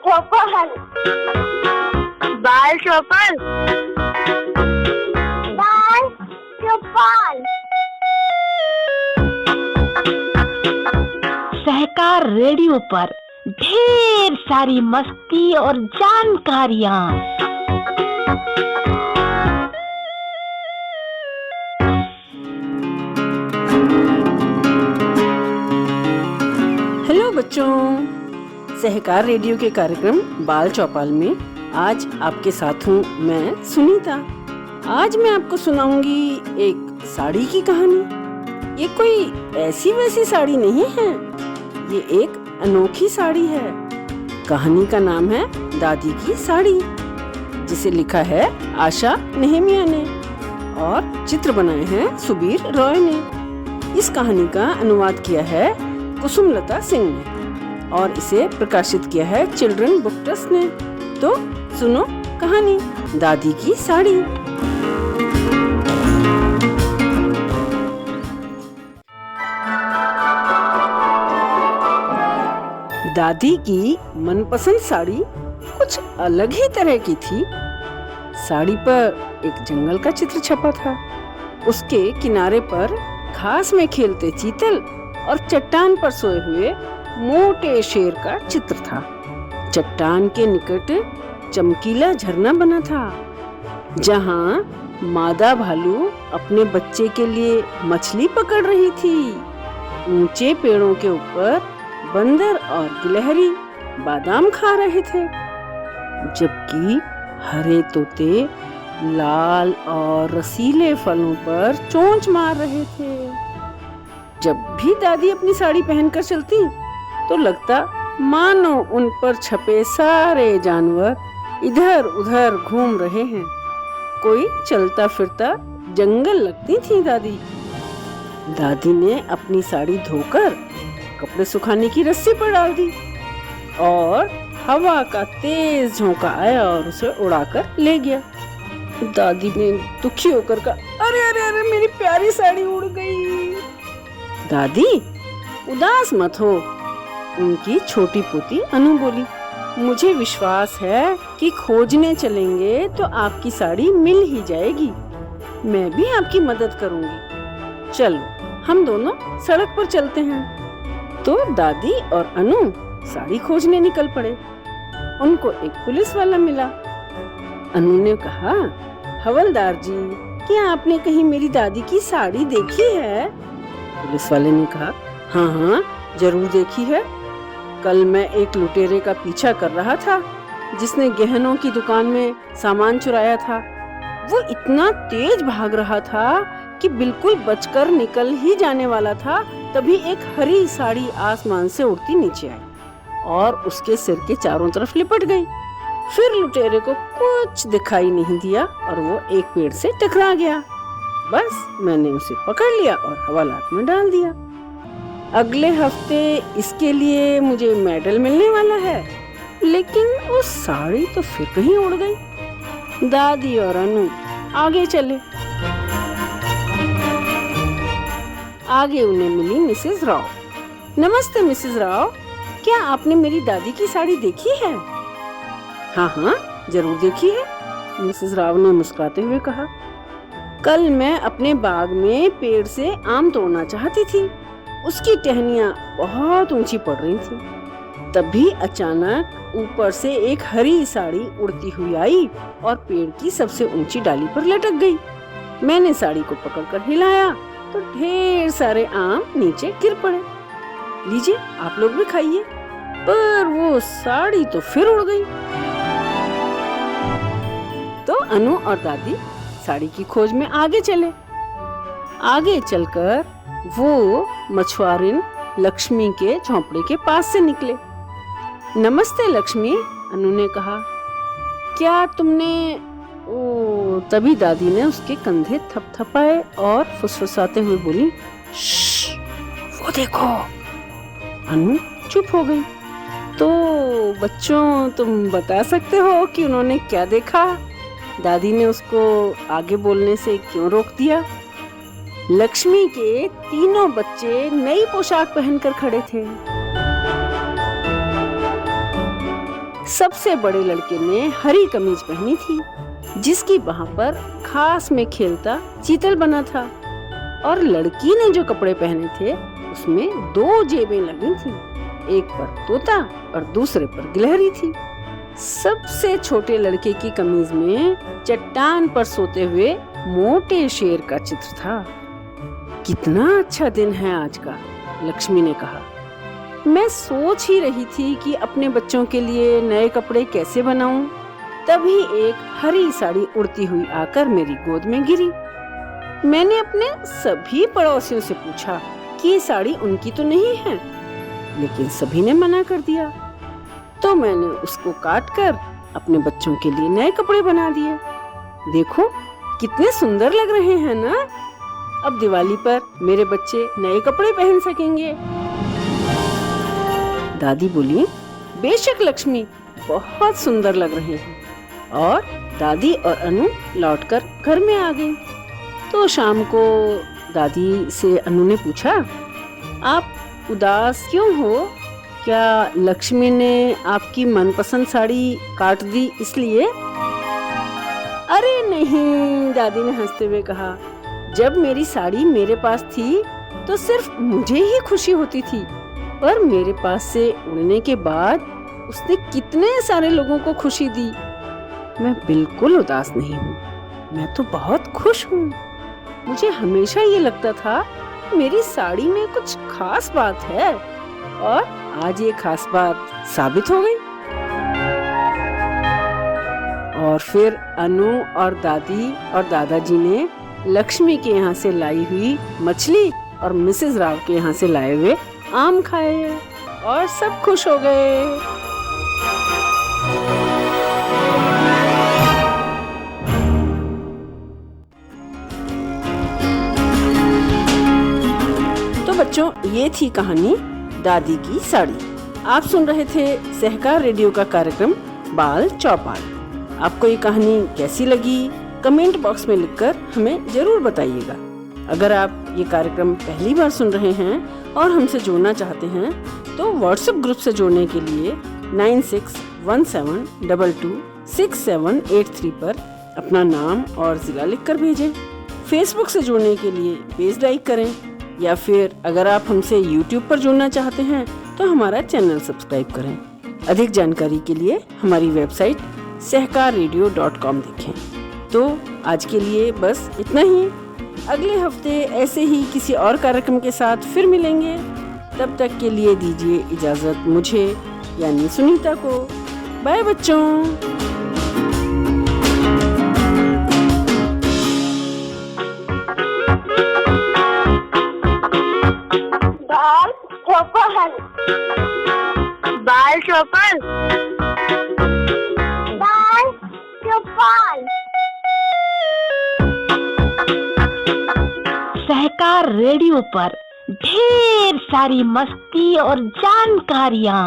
चौपल, बाल चौपल, बाल चौपल। सहकार रेडियो पर ढेर सारी मस्ती और जानकारियाँ। हेलो बच्चों, सहकार रेडियो के कार्यक्रम बाल चौपाल में आज आपके साथ हूँ मैं सुनीता। आज मैं आपको सुनाऊंगी एक साड़ी की कहानी। ये कोई ऐसी वैसी साड़ी नहीं है, ये एक अनोखी साड़ी है। कहानी का नाम है दादी की साड़ी, जिसे लिखा है आशा नेहमिया ने और चित्र बनाए हैं सुबीर रॉय ने। इस कहानी का अनुवाद किया है कुसुमलता सिंह ने और इसे प्रकाशित किया है चिल्ड्रन बुक ट्रस्ट ने। तो सुनो कहानी दादी की साड़ी। दादी की मनपसंद साड़ी कुछ अलग ही तरह की थी। साड़ी पर एक जंगल का चित्र छपा था। उसके किनारे पर घास में खेलते चीतल और चट्टान पर सोए हुए मोटे शेर का चित्र था। चट्टान के निकट चमकीला झरना बना था, जहाँ मादा भालू अपने बच्चे के लिए मछली पकड़ रही थी। ऊंचे पेड़ों के ऊपर बंदर और गिलहरी बादाम खा रहे थे, जबकि हरे तोते लाल और रसीले फलों पर चोंच मार रहे थे। जब भी दादी अपनी साड़ी पहनकर चलती तो लगता मानो उन पर छपे सारे जानवर इधर उधर घूम रहे हैं। कोई चलता फिरता जंगल लगती थी दादी। दादी ने अपनी साड़ी धोकर कपड़े सुखाने की रस्सी पर डाल दी और हवा का तेज झोंका आया और उसे उड़ाकर ले गया। दादी ने दुखी होकर कहा, अरे अरे अरे मेरी प्यारी साड़ी उड़ गई। दादी उदास मत हो, उनकी छोटी पोती अनु बोली। मुझे विश्वास है कि खोजने चलेंगे तो आपकी साड़ी मिल ही जाएगी। मैं भी आपकी मदद करूंगी। चलो हम दोनों सड़क पर चलते हैं। तो दादी और अनु साड़ी खोजने निकल पड़े। उनको एक पुलिस वाला मिला। अनु ने कहा, हवलदार जी, क्या आपने कहीं मेरी दादी की साड़ी देखी है? पुलिस वाले ने कहा, हाँ हाँ जरूर देखी है। कल मैं एक लुटेरे का पीछा कर रहा था जिसने गहनों की दुकान में सामान चुराया था। वो इतना तेज भाग रहा था कि बिल्कुल बचकर निकल ही जाने वाला था, तभी एक हरी साड़ी आसमान से उड़ती नीचे आई और उसके सिर के चारों तरफ लिपट गई। फिर लुटेरे को कुछ दिखाई नहीं दिया और वो एक पेड़ से टकरा गया। बस मैंने उसे पकड़ लिया और हवालात में डाल दिया। अगले हफ्ते इसके लिए मुझे मेडल मिलने वाला है, लेकिन वो साड़ी तो फिर कहीं उड़ गई। दादी और अनु आगे चले। आगे उन्हें मिली मिसेस राव। नमस्ते मिसेस राव, क्या आपने मेरी दादी की साड़ी देखी है? हाँ हाँ जरूर देखी है, मिसेस राव ने मुस्कुराते हुए कहा। कल मैं अपने बाग में पेड़ से आम तोड़ना चाहती थी। उसकी टहनियाँ बहुत ऊंची पड़ रही थी। तभी अचानक ऊपर से एक हरी साड़ी उड़ती हुई आई और पेड़ की सबसे ऊंची डाली पर लटक गई। मैंने साड़ी को पकड़कर हिलाया तो ढेर सारे आम नीचे गिर पड़े। लीजिए आप लोग भी खाइए। पर वो साड़ी तो फिर उड़ गई। तो अनु और दादी साड़ी की खोज में आगे चले। आगे चलकर वो मछुआरिन लक्ष्मी के झोंपड़े के पास से निकले। नमस्ते लक्ष्मी, अनु ने कहा, क्या तुमने तभी दादी ने उसके कंधे थपथपाए और फुसफुसाते हुए बोली, श्श, वो देखो। अनु चुप हो गई। तो बच्चों तुम बता सकते हो कि उन्होंने क्या देखा? दादी ने उसको आगे बोलने से क्यों रोक दिया? लक्ष्मी के तीनों बच्चे नई पोशाक पहनकर खड़े थे। सबसे बड़े लड़के ने हरी कमीज पहनी थी, जिसकी बाह पर घास में खेलता चीतल बना था, और लड़की ने जो कपड़े पहने थे उसमें 2 जेबें लगी थी, एक पर तोता और दूसरे पर गिलहरी थी। सबसे छोटे लड़के की कमीज में चट्टान पर सोते हुए मोटे शेर का चित्र था। कितना अच्छा दिन है आज का, लक्ष्मी ने कहा। मैं सोच ही रही थी कि अपने बच्चों के लिए नए कपड़े कैसे बनाऊं, तभी एक हरी साड़ी उड़ती हुई आकर मेरी गोद में गिरी। मैंने अपने सभी पड़ोसियों से पूछा कि ये साड़ी उनकी तो नहीं है, लेकिन सभी ने मना कर दिया। तो मैंने उसको काट कर अपने बच्चों के लिए नए कपड़े बना दिए। देखो कितने सुंदर लग रहे हैं ना। अब दिवाली पर मेरे बच्चे नए कपड़े पहन सकेंगे। दादी बोली, बेशक लक्ष्मी, बहुत सुंदर लग रहे हैं। और दादी और अनु लौटकर घर में आ गई। तो शाम को दादी से अनु ने पूछा, आप उदास क्यों हो? क्या लक्ष्मी ने आपकी मनपसंद साड़ी काट दी इसलिए? अरे नहीं, दादी ने हंसते हुए कहा, जब मेरी साड़ी मेरे पास थी तो सिर्फ मुझे ही खुशी होती थी, पर मेरे पास से उड़ने के बाद उसने कितने सारे लोगों को खुशी दी। मैं बिल्कुल उदास नहीं हूँ, मैं तो बहुत खुश हूँ। मुझे हमेशा ये लगता था कि मेरी साड़ी में कुछ खास बात है, और आज ये खास बात साबित हो गई। और फिर अनु और दादी और दादाजी ने लक्ष्मी के यहाँ से लाई हुई मछली और मिसेस राव के यहाँ से लाए हुए आम खाए और सब खुश हो गए। तो बच्चों, ये थी कहानी दादी की साड़ी। आप सुन रहे थे सहकार रेडियो का कार्यक्रम बाल चौपाल। आपको ये कहानी कैसी लगी, कमेंट बॉक्स में लिखकर हमें जरूर बताइएगा। अगर आप ये कार्यक्रम पहली बार सुन रहे हैं और हमसे जुड़ना चाहते हैं, तो व्हाट्सएप ग्रुप से जुड़ने के लिए 9617226783 पर अपना नाम और जिला लिखकर भेजें। फेसबुक से जुड़ने के लिए पेज लाइक करें, या फिर अगर आप हमसे यूट्यूब पर जुड़ना चाहते हैं तो हमारा चैनल सब्सक्राइब करें। अधिक जानकारी के लिए हमारी वेबसाइट सहकाररेडियो.com देखें। तो आज के लिए बस इतना ही। अगले हफ्ते ऐसे ही किसी और कार्यक्रम के साथ फिर मिलेंगे। तब तक के लिए दीजिए इजाजत मुझे यानी सुनीता को। बाय बच्चों। बाल चौपाल, बाल चौपाल, बाल चौपाल। सहकार रेडियो पर ढेर सारी मस्ती और जानकारियाँ।